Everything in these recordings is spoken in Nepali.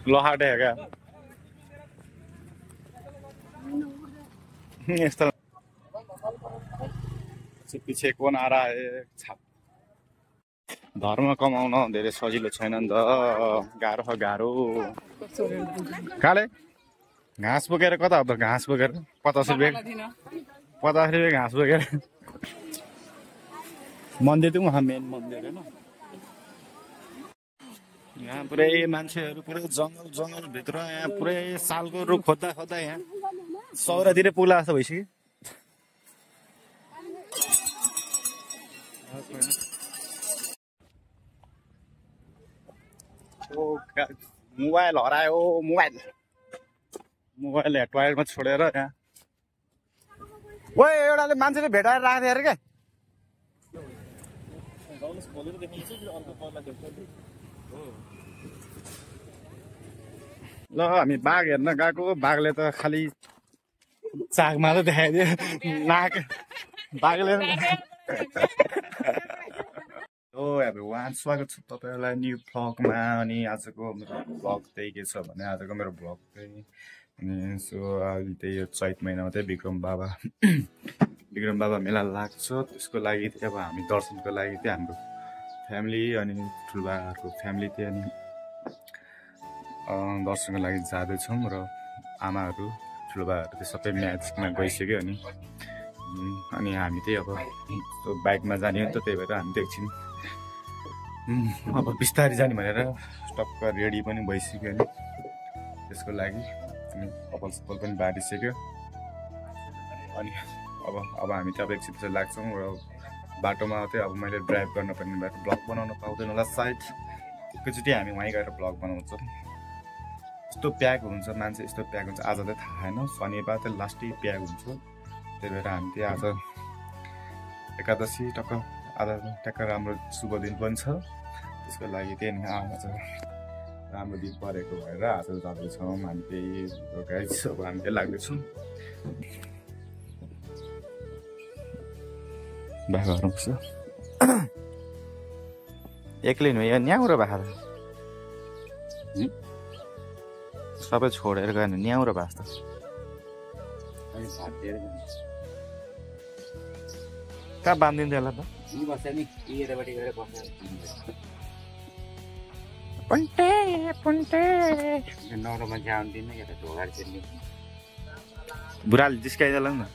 लोहाटे है क्या यस्तो पीछे कौन आ रहा है छाप धर्म कमाउन धेरै सजिलो छैन नि त गाह्रो गाह्रो काले घाँस बोकेर कता हो त घाँस बोकेर 50 रुपैयाँ घाँस बोकेर मन्दिर त उहाँ मेन मन्दिर हैन यहाँ पुरै मान्छेहरू पुरै जंगल भित्र यहाँ पुरै सालको रुख खोज्दा यहाँ सौरातिर पुला जस्तो भइसक्यो मोबाइल हरायो मोबाइल यहाँ टोयलेटमा छोडेर यहाँ ओए एउटाले मान्छेले भेटाएर राख्दै अरे के ल हामी बाघ हेर्न गएको बाघले त खालि चाक मात्र देखाइदियो नाक बाघले हो एभ्रिवान स्वागत छ तपाईहरुलाई न्यू भ्लगमा अनि आजको मेरो भ्लग चाहिँ के छ भने आजको मेरो भ्लग चाहिँ अनि सो अहिले चाहिँ यो चैत महिनामा चाहिँ विक्रम बाबा मेला लाग्छ त्यसको लागि चाहिँ अब हामी दर्शनको लागि चाहिँ हाम्रो फ्यामिली अनि ठुलबाहरूको फ्यामिली चाहिँ अनि दर्शनको लागि जाँदैछौँ र आमाहरू ठुलबाहरू चाहिँ सबै म्याचमा गइसक्यो अनि हामी चाहिँ अब बाइकमा जाने हो नि त त्यही भएर हामी चाहिँ एकछिन अब बिस्तारै जाने भनेर टक्क रेडी पनि भइसक्यो अनि त्यसको लागि अनि कपाल सपाल पनि बारिसक्यो अनि अब हामी चाहिँ अब एकछिन चाहिँ लाग्छौँ र बाटोमा चाहिँ अब मैले ड्राइभ गर्नुपर्ने भएर ब्लग बनाउन पाउँदैन होला सायद एकैचोटि हामी वहीँ गएर ब्लग बनाउँछौँ यस्तो प्याक हुन्छ मान्छे यस्तो प्याक हुन्छ आज चाहिँ थाहा छैन शनिबार चाहिँ लास्टै प्याक हुन्छ त्यही भएर हामी चाहिँ आज एकादशी टक्क आज ट्याक्क राम्रो शुभ दिन पनि छ त्यसको लागि चाहिँ आज राम्रो दिन परेको भएर आज जाँदैछौँ हामी त्यही गाइस अब हामी चाहिँ लाग्दैछौँ बाख्राहरू छ एक्लै नु यहाँ न्याउरो बाख्रा सबै छोडेर गयो भने न्याउरो बाख्रा कहाँ बाँधिन्छ यसलाई त नौरोमा जान्दिन या त ढोगा चाहिँ बुढाले जिस्काइदेला नि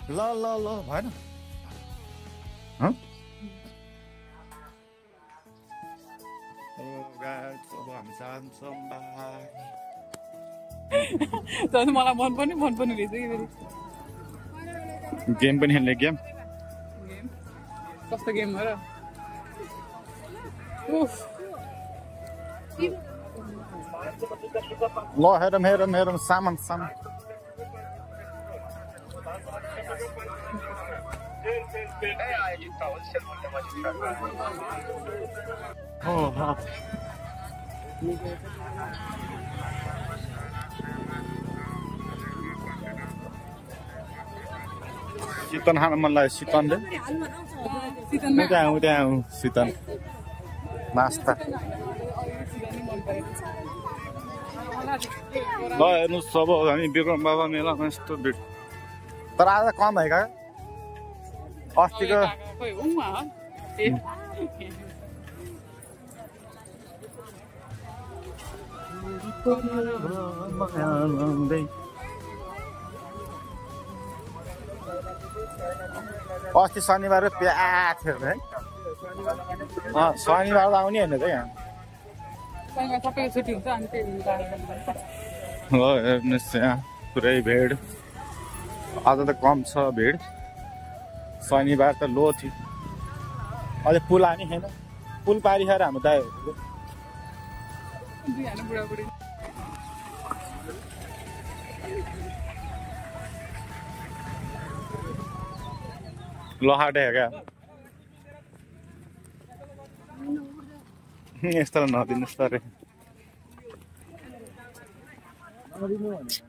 ल भएन मलाई मन पर्ने रहेछ कि गेम पनि खेल्ने गेम कस्तो गेम हो र ल हेरौँ सामान चितन खान मन लाग्यो चितनले त्यहाँ चितन नास्ता ल हेर्नुहोस् सब हामी विक्रम बाबा मेलामा यस्तो भिड तर आज कम भयो क्या अस्तिको अस्ति शनिबार प्याक थियो है शनिबार आउने होइन त यहाँ हेर्नुहोस् यहाँ पुरै भिड आज त कम छ भिड शनिबार त लो थियो अहिले पुल आने छैन पुल पारिखेर हाम्रो दाइहरू लोहाटे है क्या यस्तो नदिनुहोस् त रे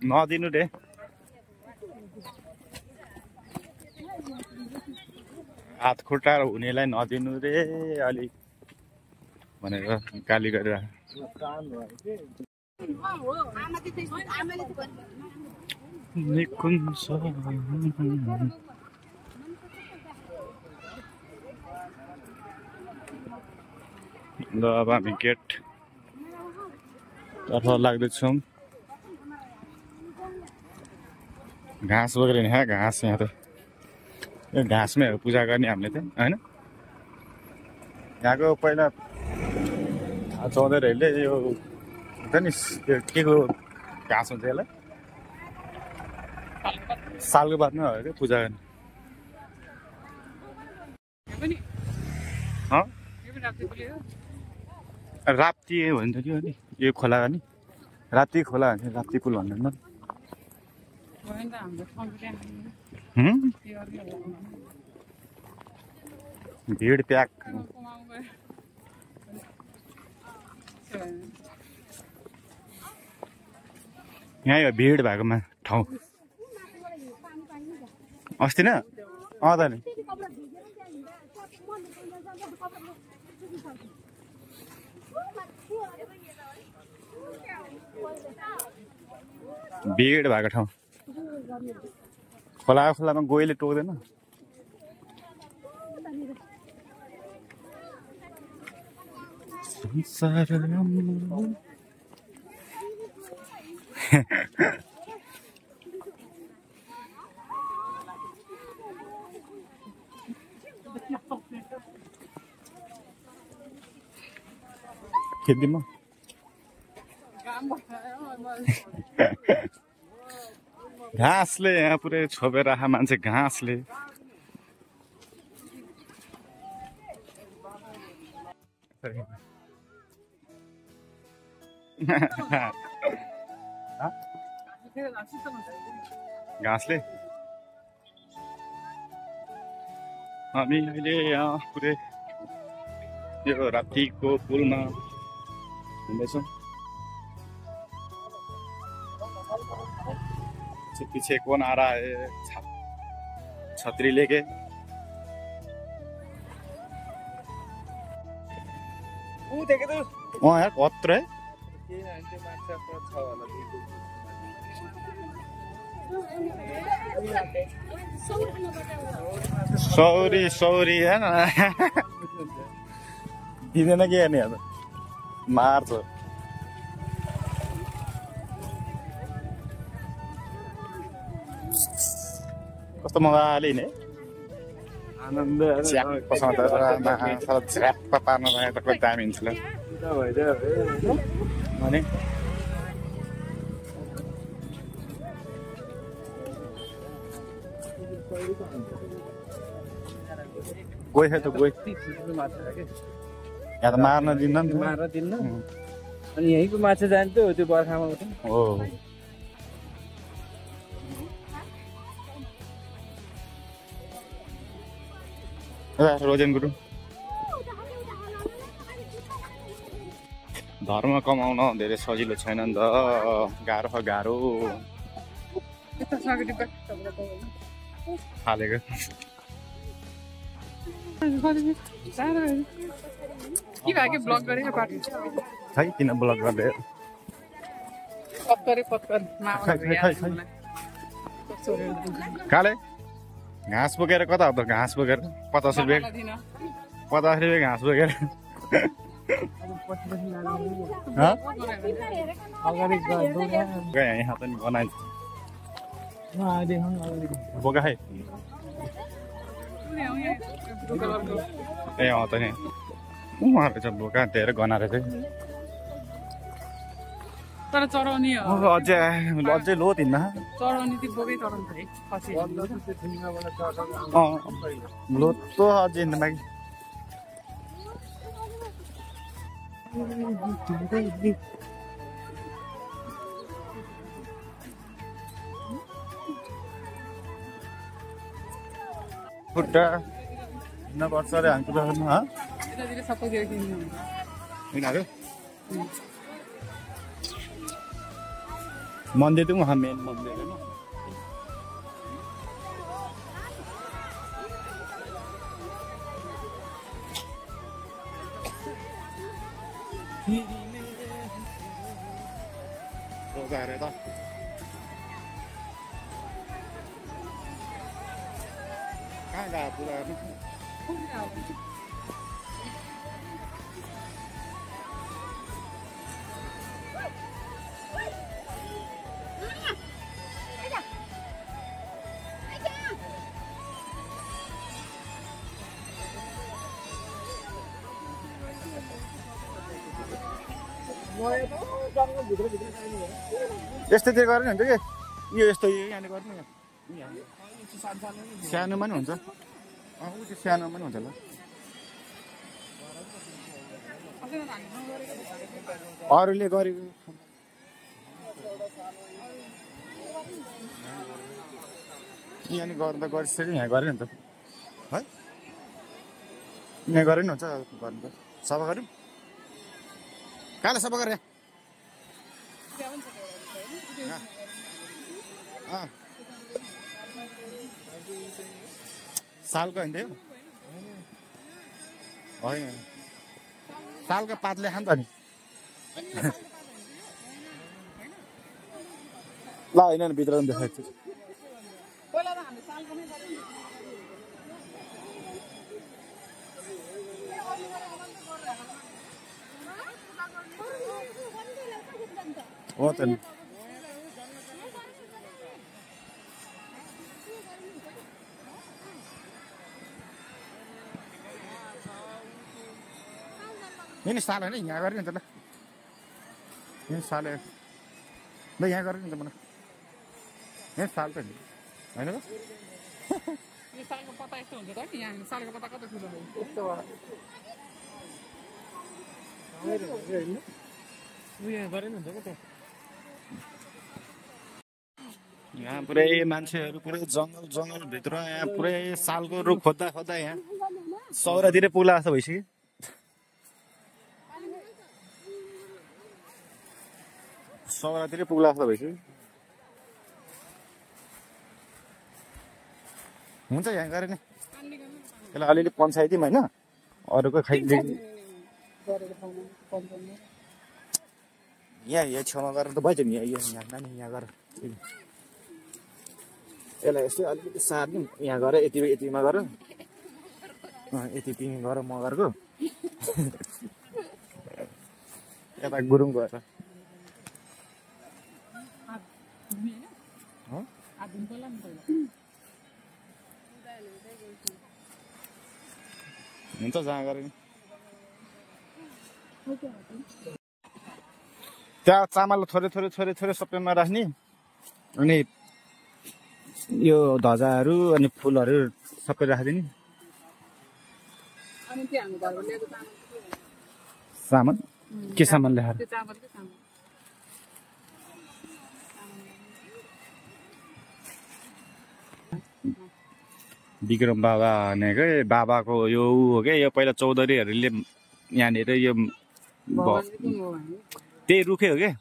नदिनु रे हात खुट्टा हुनेलाई नदिनु रे अलिक भनेर गाली गरेर निकुञ्ज ल अब हामी गेट तर्फ लाग्दैछौँ घाँस वगेर नि घाँस यहाँ त यो घाँसमै हो पूजा गर्ने हामीले त होइन यहाँको पहिला थाहा चौधरीहरूले यो हुन्छ नि त्यो के को घाँस हुन्छ यसलाई सालको बादमा हो क्या पूजा गर्ने राप्ती भन्छ कि नि यो खोला नि राप्ती खोला भन्छ राप्ती पुल भन्दैन भिड प्याक यहाँ यो भिड भएकोमा ठाउँ अस्ति न त नि भिड भएको ठाउँ खोलामा गइले टोक्दैन खेद्दिम घाँसले यहाँ पुरै छोपेर आहा मान्छे घाँसले घाँसले हामी अहिले यहाँ पुरै यो राप्तीको पुलमा हिँड्दैछौँ पीछे कौन आ रहा है छतरी लेके यार कत्र है सौरी है ना दिँदैन के हेर्ने अब मार्छ कस्तो मजाले हिँडे आनन्द झ्याप्प पार्न पाए त कति दामी हुन्छ अनि गइ त गइ यहाँ त मार्न दिन्न नि अनि यहीँको माछा जान्थ्यो त्यो बर्खामा हो रोजेन गुरु धर्म कमाउन धेरै सजिलो छैन नि त गाह्रो हालेको खै किन ब्लग गर्दै काले घाँस बोकेर कता हो त घाँस बोकेर 50 रुपियाँ घाँस बोकेर यहाँ त नि बनाइन्छ बोका है ए त नि रहेछ बोका धेरै गना रहेछ तर चढाउने अझै लो तिन्न चढाउने त्यो बोकै चढाउनु लो त अझै बाँकी खुट्टा नपर्छ अरे हामी यिनीहरू मन्दिर त उहाँ मेन मन्दिर होइन रोजा अरे त कहाँ गयो पूजा गर्नु यस्तोतिर गर्ने हुन्छ कि यो यस्तो यहाँले गर्नु सानोमा नि हुन्छ ऊ त्यो सानोमा नि हुन्छ ल अरूले गरेको यहाँ गर्दा गरिसक्यो यहाँ गरेन नि त है यहाँ गरे नि हुन्छ गर्नु त सफा गऱ्यौँ कहाँलाई सफा गरे सालको होइन त्यो होइन सालको पातले खान्छ नि ल होइन नि भित्र पनि देखाएको छु हो त नि नि साल होइन यहाँ गरेँ नि त ल यहाँ साल ल यहाँ गरेँ नि त मलाई यहाँ साल त होइन त यो सालको पत्ता यस्तो हुन्छ त नि यहाँ सालको पत्ता कता ठुलो यस्तो उयो गरेन हुन्छ क्या त्यो यहाँ पुरै मान्छेहरू पुरै जङ्गलभित्र यहाँ पुरै सालको रुख खोज्दा खोज्दा यहाँ सौरातिर पुग्ला जस्तो भइसक्यो सौरातिर पुग्ला जस्तो भइसक्यो हुन्छ यहाँ गरे नि त्यसलाई अलिअलि पन्छाइदिउँ होइन अरूको खाइदिउँ यहाँ छेउमा गरेर त भइन्छ नि यहाँ नानी यहाँ गर यसलाई यस्तै अलिकति सार्दिउँ यहाँ गएर यतिमा गर यति तिमी गर म गरेको यता गुरुङ गएर हुन्छ जहाँ गरे नि त्यहाँ चामल थोरै सबैमा राख्ने अनि यो ध्वजाहरू अनि फुलहरू सबै राखिदिने सामान के सामान ल्याएर विक्रम बाबा भनेकै बाबाको यो ऊ हो क्या यो पहिला चौधरीहरूले यहाँनिर यो त्यही रुखै हो क्या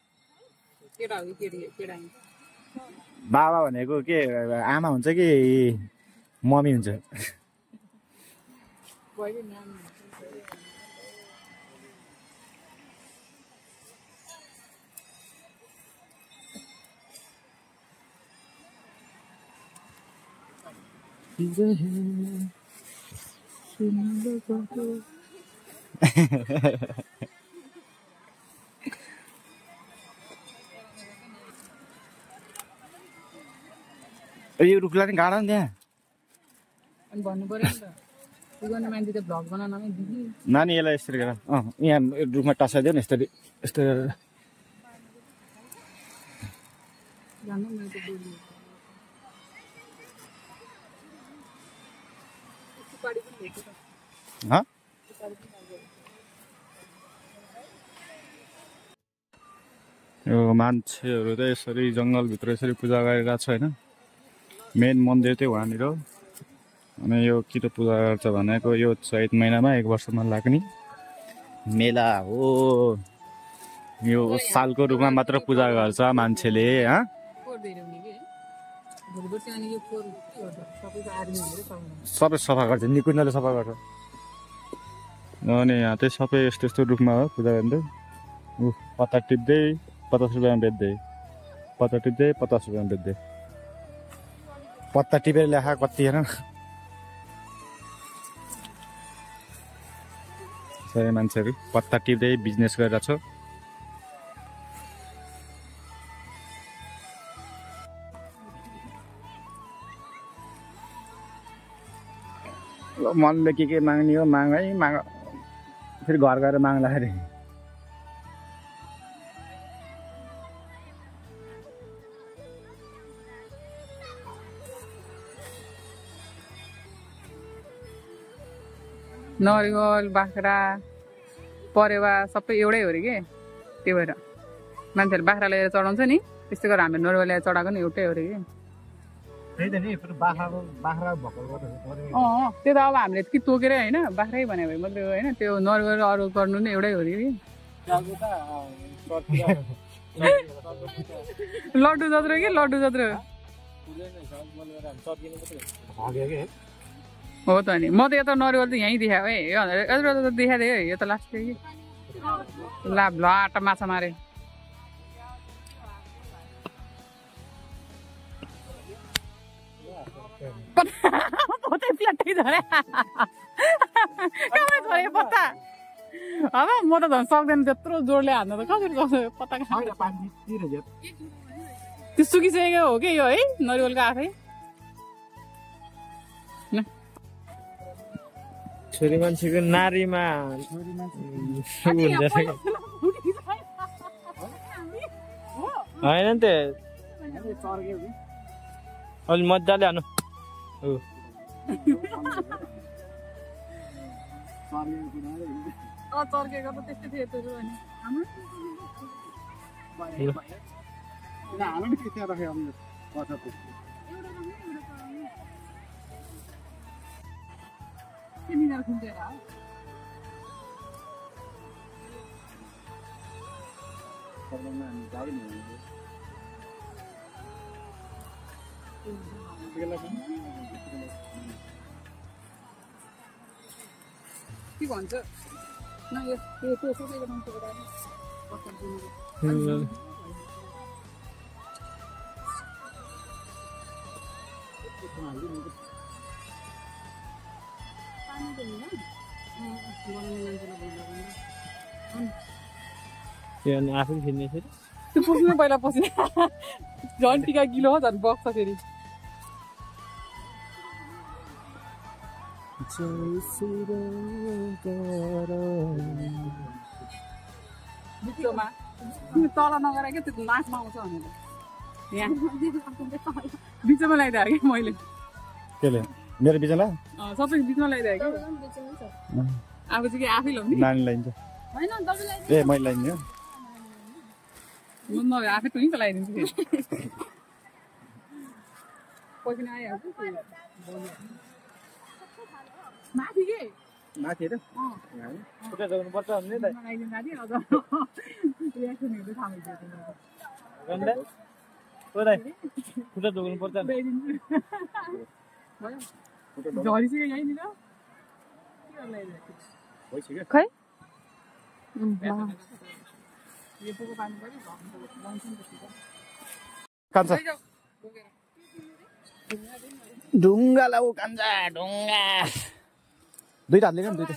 बाबा भनेको के आमा हुन्छ कि मम्मी हुन्छ यो रुखलाई नि गाडा नि त्यहाँ भन्नु पर्यो नि त पुगने मान्छे त भ्लग बनाउन नै दिदी नानी यसलाई यसरी गरेर यहाँ रुखमा टसाइदियो नि यसरी यस्तो गरेर जान्नु न त बोल्नु सुपारी पनि भेट्यो त यो मान्छेहरू त यसरी जङ्गलभित्र यसरी पूजा गरिरहेको छ होइन मेन मन्दिर चाहिँ वहाँनिर हो अनि यो किन पूजा गर्छ भनेको यो चैत महिनामा 1 वर्षमा लाग्ने मेला हो यो सालको रूपमा मात्र पूजा गर्छ मान्छेले सबै सफा गर्छ निकुञ्जले सफा गर्छ अनि यहाँ चाहिँ सबै यस्तो रूपमा हो पूजा गर्नु पत्ता टिप्दै 50 रुपियाँमा बेच्दै, पत्ता टिप्दै 50 रुपियाँमा बेच्दै। पत्ता टिपेर ल्याखा कति हेर न। सबै मान्छेहरू पत्ता टिप्दै बिजनेस गरेर छ। मनले के माग्ने हो माग है, माग फेरि घर गएर माग्दाखेरि नरिवल बाख्रा परेवा सबै एउटै हो अरे के, त्यही भएर मान्छेहरूले बाख्रा ल्याएर चढाउँछ नि, त्यस्तै गरेर हामीले नरिवल ल्याएर चढाएको नि एउटै हो अरे कि। त्यही त नि बाख्रा भक्कल गर्नु त्यो त अब हामीले कि तोकेर होइन बाख्रै भने भए मात्रै हो होइन, त्यो नरिवल अरू गर्नु नि एउटै हो अरे कि। लड्डु जत्रो कि लड्डु जत्रो हो त नि। म त यता नरिवल त यहीँ देखाएको है, यत्रो त देखाएको है, यो त लास्ट कि ला भ्लाट माछा मारे। पत्ता प्लाटै झरे कहाँ झरे पत्ता। अब म त झन् सक्दैन त्यत्रो जोडले हान्नु त कसरी सक्छ पत्ता। त्यो सुकिसकेको हो कि यो है नरिवलको आफै। छोरी मान्छेको नारीमा होइन नि त अलि मजाले हानु। चर्केको त त्यस्तै थियो त्यो के भन्छ न यो त्यो सबैको मान्छे आफै फिर्ने फेरि त्यो पस्नु पहिला पस्ने झन् टिका गिलो हो झन् बग्छ फेरि। बिचमा तल नगएर क्या त्यो नाचमा आउँछ भनेर यहाँ बिचमा लगाइदिएको कि मैले। केले मेरो बिचमा सबै बिचमा लगाइदिएको कि अब चाहिँ कि आफै लाउने नानी लाइन्छ ए मैले लाइने हो म आफै तुई त लगाइदिन्छु फेरि पसिना आइहाल्छ माथि के माथि हेर खुट्टा जोग्नुपर्छ भन्ने त लगाइदिनु दादी अझ रियाक्सन हेर्दै थाहा भइसक्यो खुट्टा जोग्नुपर्छ झरिसक्यो यहीँनिर खै यो पोको पार्नु पर्यो कान्छ ढुङ्गा लाउ कान्छ ढुङ्गा दुईटा हातले नि दुईटा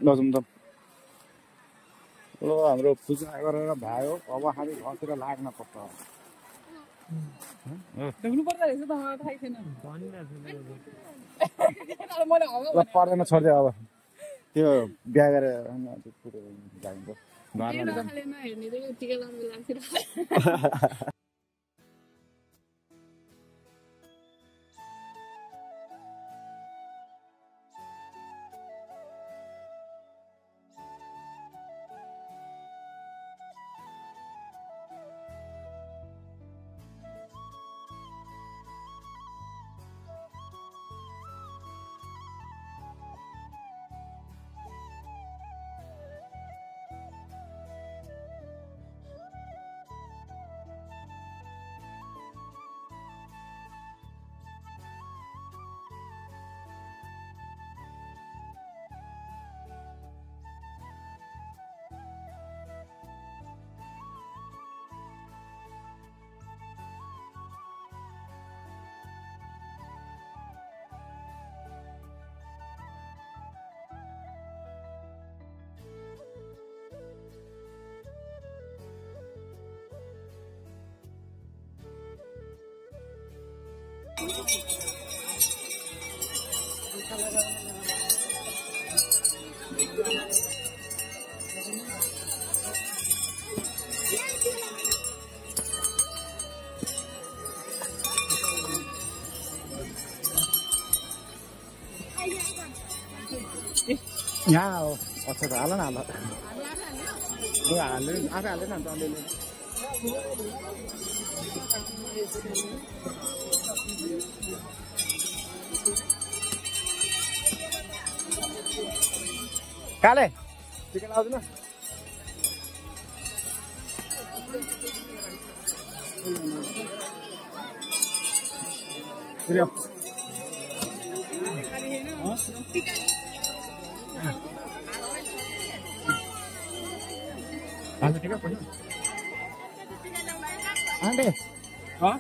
नजाउँ त ल हाम्रो पूजा गरेर भयो अब हामी घरतिर लाग्न पर्छ ढुक्नुपर्दो रहेछ त मलाई थाहै छैन पर्दैन छोडिदियो अब त्यो बिहा गरेर जान्छ यहाँ हो अच्छा त हाल न हाल हाल्नु आफै हाल्दैन अन्त अलिअलि काले टिका लाउँदैन आंटे हाँ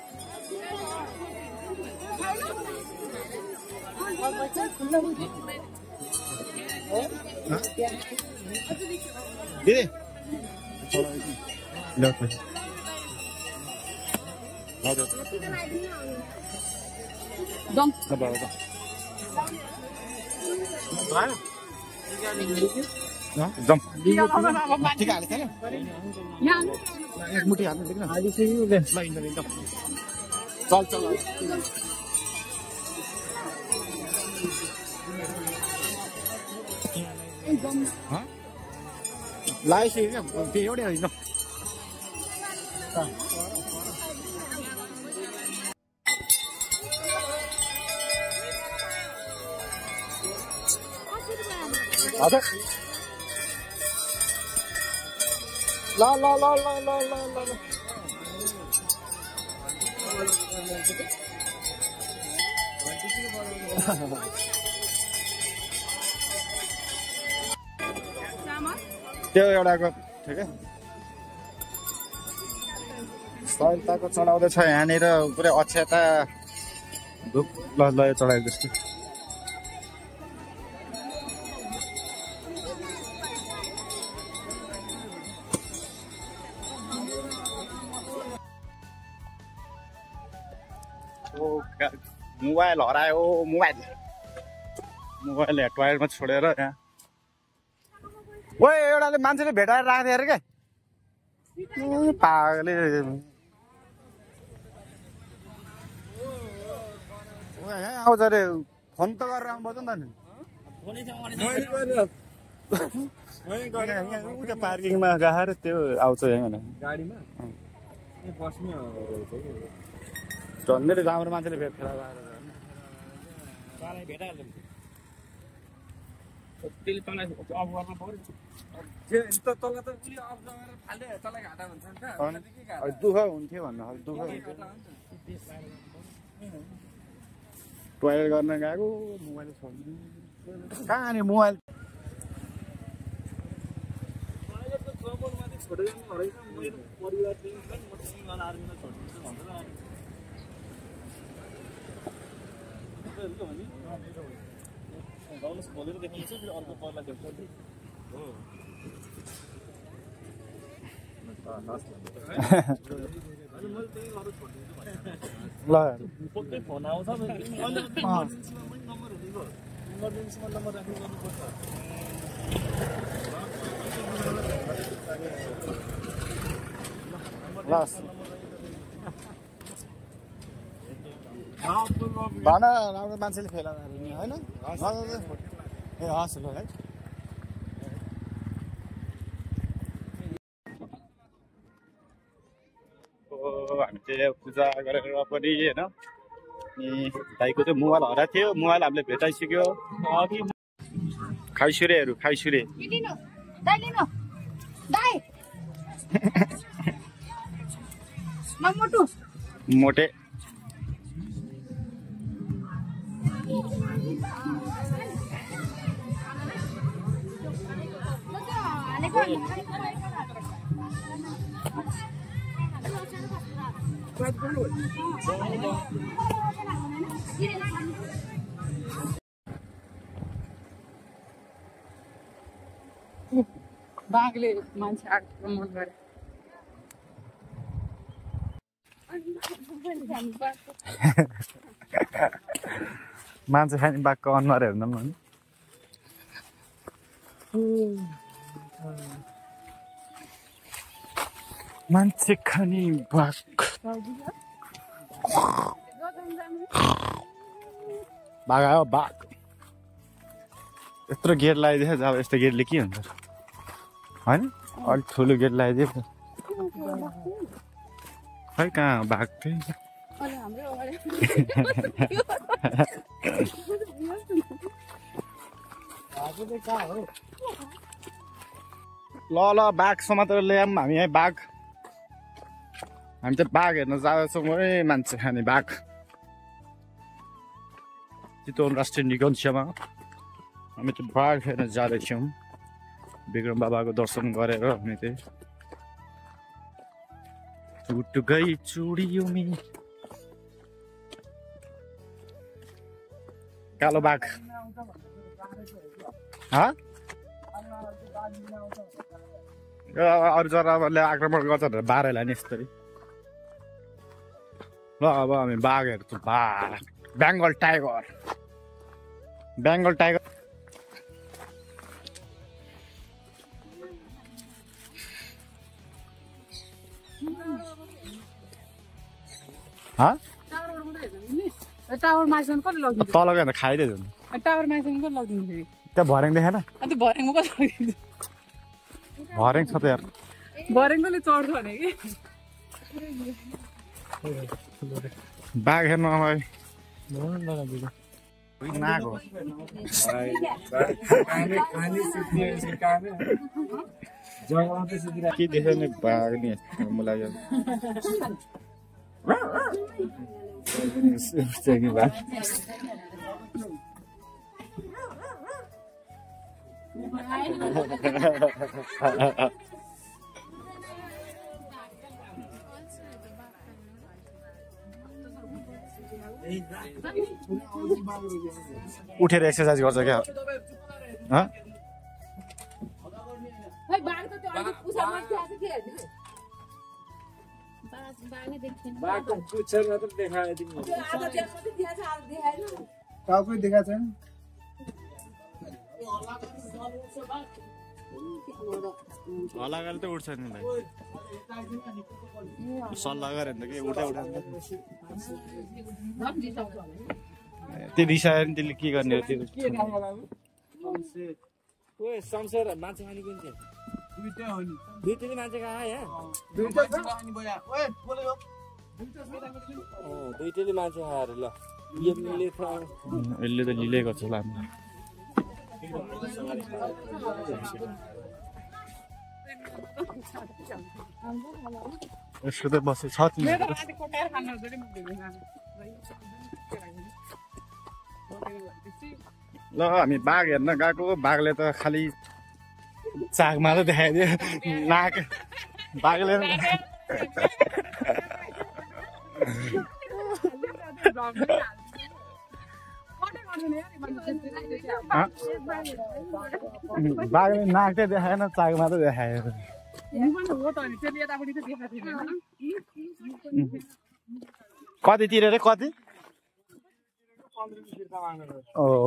दीदी दम जम ठिक हालेको छैन एक मुठी हाल्नु देख्न चल चल लगाइसक्यो क्या त्यो एउटै होइन हजुर ल ल ल ल ल ल ल त्यो एउटाको थियो क्या सहिलताको चढाउँदैछ यहाँनिर पुरै अक्षता धुप ल ल चढाएको जस्तो मोबाइल हरायो मोबाइल यहाँ टोयलेटमा छोडेर यहाँ ओ एउटाले मान्छेले भेटाएर राख्दै अरे क्या पागले आउँछ अरे फोन त गरेर आउनुपर्छ नि त पार्किङमा गएर त्यो आउँछ यहाँ गाडीमा बस्ने झन्डै राम्रो मान्छेले भेट्छ दुःख हुन्थ्यो भन्नु दुःख टोयलेट गर्न गएको मोबाइल छोड्नु कहाँ नि मोबाइल ल फोन आउँछ भन राम्रो मान्छेले फेला होइन ए हस् ल है हामी चाहिँ पूजा गरेर पनि होइन अनि दाइको चाहिँ मोबाइल हराएको थियो मोबाइल हामीले भेटाइसक्यो खाइसुरेहरू खाइसुरे मोटे बाघले मान्छे आक्रमण गरे मान्छे खाने बाघको अनुहार हेर्नु न मान्छे खाने बाघ बाघ आयो बाघ यत्रो गेट लगाइदिएछ अब यस्तो गेटले के हुन्छ होइन अलिक ठुलो गेट लगाइदियो खै कहाँ बाघ थिएँ ल ल बाघ समातेर ल्याऊँ हामी यहाँ बाघ हामी चाहिँ बाघ हेर्न जाँदैछौँ है मान्छे खाने बाघ चितवन राष्ट्रिय निकुञ्जमा हामी चाहिँ बाघ हेर्न जाँदैछौँ विक्रम बाबाको दर्शन गरेर हामी चाहिँ टुट गई चुडियो में कालो बाघ अरू जनावरले आक्रमण गर्छ भनेर बाह्रलाई नि यस्तरी ल अब हामी बाघ हेर्छौँ बाघ बेङ्गल टाइगर टावर माइसम्म कसले लगिदिन्छ तल गएर खाइदिएछ टावर माइसम्म कसले लगिदिन्छ फेरि त्यहाँ भर्याङ देखेन अन्त भर्याङमा कसले लगिदिन्छ भर्याङ छ त यार भर्याङले चढ्छ भने कि बाघ हेर्नु मलाई के देख्यो नि बाघ नि मलाई उठेर एक्सर्साइज गर्छ क्या देखा छैन हलागाले त उठ्छ नि भाइ सल्लाह गरे भने त के उठ्दै त्यो रिसायो नि त्यसले के गर्ने त्यो शमशेर मान्छे खाने कुन चाहिँ दुईटै हो नि दुईटै मान्छे खाए यहाँ दुईटैले मान्छे खाएर ल यसले त लिलै गर्छ ल यसको त बसे छ ल हामी बाघ हेर्न गएको बाघले त खालि चाकमा त देखाइदियो नाक बाघले बाघले नाक चाहिँ देखाएन चाकमा त देखायो कति तिरेर कति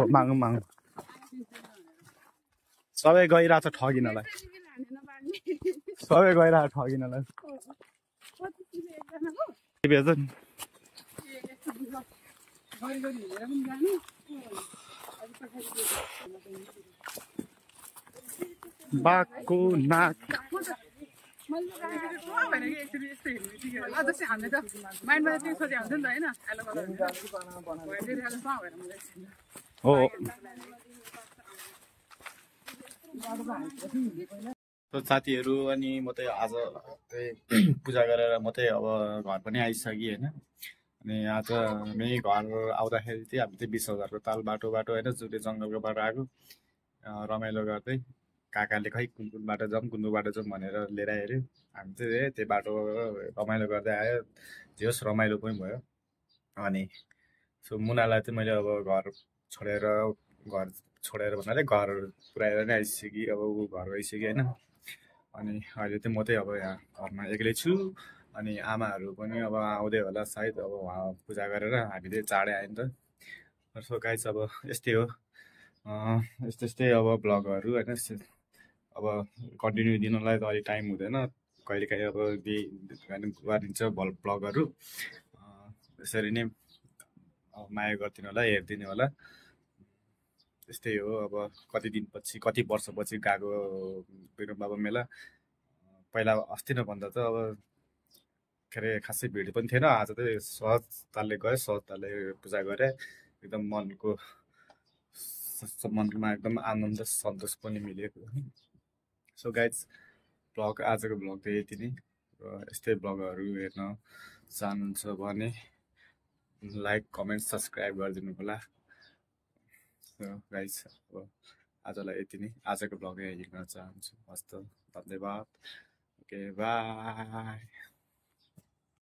मागौँ सबै गइरहेछ ठगिनलाई सबै गइरहेछ ठगिनलाई बेच्छ नि बाघको नाक हो साथीहरू अनि म चाहिँ आज चाहिँ पूजा गरेर म चाहिँ अब घर पनि आइसकेँ होइन अनि आज मेरै घर आउँदाखेरि चाहिँ हामी चाहिँ 20,000को ताल बाटो होइन जुन जङ्गलको बाटो आएको रमाइलो गर्दै काकाले खै कुन बाटो जाउँ कुन बाटो जाउँ भनेर लिएर हेऱ्यो हामी चाहिँ त्यो बाटो रमाइलो गर्दै आयो जे होस् रमाइलो पनि भयो अनि सो मुनालाई चाहिँ मैले अब घर छोडेर भन्नाले घर पुऱ्याएर नै आइसकेँ अब ऊ घर गइसक्यो होइन अनि अहिले चाहिँ म चाहिँ अब यहाँ घरमा एक्लै छु अनि आमाहरू पनि अब आउँदै होला सायद अब उहाँ पूजा गरेर हामीले चाँडै आयो नि त सो गाइस अब यस्तै हो यस्तै यस्तै अब ब्लगहरू होइन अब कन्टिन्यू दिनलाई त अलिक टाइम हुँदैन कहिलेकाहीँ अब गरिदिन्छ ब्लगहरू यसरी नै माया गरिदिनु होला हेरिदिनु होला त्यस्तै हो अब कति दिनपछि कति वर्षपछि गएको बिरम बाबा मेला पहिला अस्ति नै भन्दा त अब के अरे खासै भिड पनि थिएन आज चाहिँ सहज तालले गयो सहज तालले पूजा गरे एकदम मनमा एकदम आनन्द सन्तोष पनि मिल्यो सो गाइज आजको ब्लग चाहिँ यति नै र यस्तै ब्लगहरू हेर्न चाहनुहुन्छ भने लाइक कमेन्ट सब्सक्राइब गरिदिनु होला गाइज अब आजलाई यति नै आजको ब्लग यही हेर्न चाहन्छु हस्त धन्यवाद ओके बाई